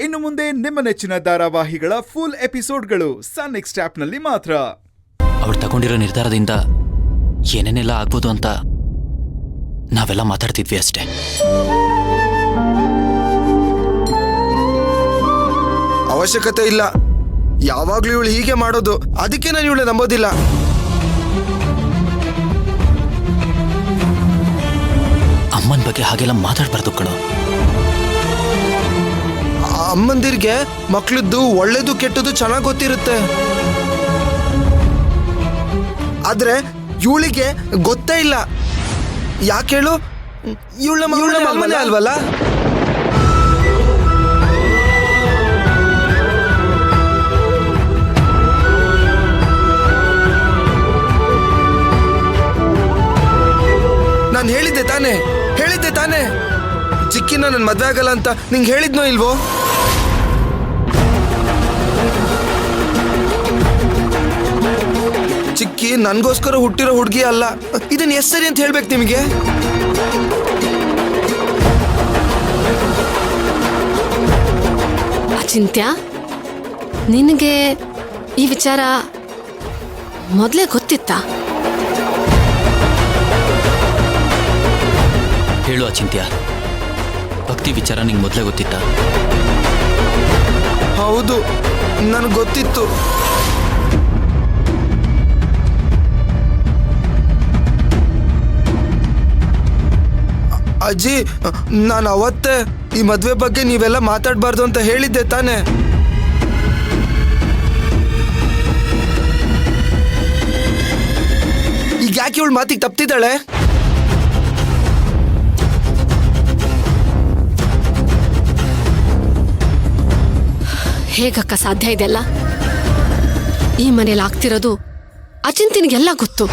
ಇನ್ನು ಮುಂದೆ ನಿಮ್ಮ ನೆಚ್ಚಿನ ಧಾರಾವಾಹಿಗಳ ಫುಲ್ ಎಪಿಸೋಡ್ಗಳು ಸನ್ ನೆಕ್ಸ್ಟ್ ಆಪ್ನಲ್ಲಿ ಮಾತ್ರ. ಅವಳು ತಗೊಂಡಿರೋ ನಿರ್ಧಾರದಿಂದ ಏನೇನೆಲ್ಲ ಆಗ್ಬೋದು ಅಂತ ನಾವೆಲ್ಲ ಮಾತಾಡ್ತಿದ್ವಿ ಅಷ್ಟೇ. ಅವಶ್ಯಕತೆ ಇಲ್ಲ. ಯಾವಾಗ್ಲೂ ಇವಳು ಹೀಗೆ ಮಾಡೋದು. ಅದಕ್ಕೆ ನಾನು ಇವಳು ನಂಬೋದಿಲ್ಲ. ಅಮ್ಮನ ಬಗ್ಗೆ ಹಾಗೆಲ್ಲ ಮಾತಾಡ್ಬಾರ್ದು ಕಣೋ. ಅಮ್ಮಂದಿರ್ಗೆ ಮಕ್ಳದ್ದು ಒಳ್ಳೇದು ಕೆಟ್ಟದ್ದು ಚೆನ್ನಾಗಿ ಗೊತ್ತಿರುತ್ತೆ. ಆದ್ರೆ ಇವಳಿಗೆ ಗೊತ್ತೇ ಇಲ್ಲ. ಯಾಕೆ ಹೇಳು? ಇವಳ ಅಮ್ಮನೇ ಅಲ್ವಲ್ಲ. ನಾನು ಹೇಳಿದ್ದೆ ತಾನೇ ಚಿಕ್ಕಿನ ನನ್ನ ಮದ್ವೆ ಆಗಲ್ಲ ಅಂತ ನಿಂಗೆ ಹೇಳಿದ್ನೋ ಇಲ್ವೋ? ಚಿಕ್ಕಿ ನನ್ಗೋಸ್ಕರ ಹುಟ್ಟಿರೋ ಹುಡುಗಿ ಅಲ್ಲ. ಇದನ್ನ ಎಷ್ಟು ಸರಿ ಅಂತ ಹೇಳ್ಬೇಕು ನಿಮಗೆ? ಅಚಿಂತ್ಯ, ನಿನಗೆ ಈ ವಿಚಾರ ಮೊದಲೇ ಗೊತ್ತಿತ್ತಾ? ಹೇಳು ಅಚಿಂತ್ಯ, ಭಕ್ತಿ ವಿಚಾರ ನಿಂಗೆ ಮೊದಲೇ ಗೊತ್ತಿತ್ತಾ? ಹೌದು, ನನಗೆ ಗೊತ್ತಿತ್ತು. ಅಜ್ಜಿ, ನಾನು ಅವತ್ತೇ ಈ ಮದ್ವೆ ಬಗ್ಗೆ ನೀವೆಲ್ಲ ಮಾತಾಡಬಾರ್ದು ಅಂತ ಹೇಳಿದ್ದೆ ತಾನೆ. ಈಗ ಯಾಕೆ ಇವಳು ಮಾತಿಗೆ ತಪ್ತಿದ್ದಾಳೆ? ಹೇಗಕ್ಕ ಸಾಧ್ಯ ಇದೆಲ್ಲ? ಈ ಮನೇಲಿ ಆಗ್ತಿರೋದು ಅಚಿಂತ್ಯನಿಗೆಲ್ಲ ಗೊತ್ತು.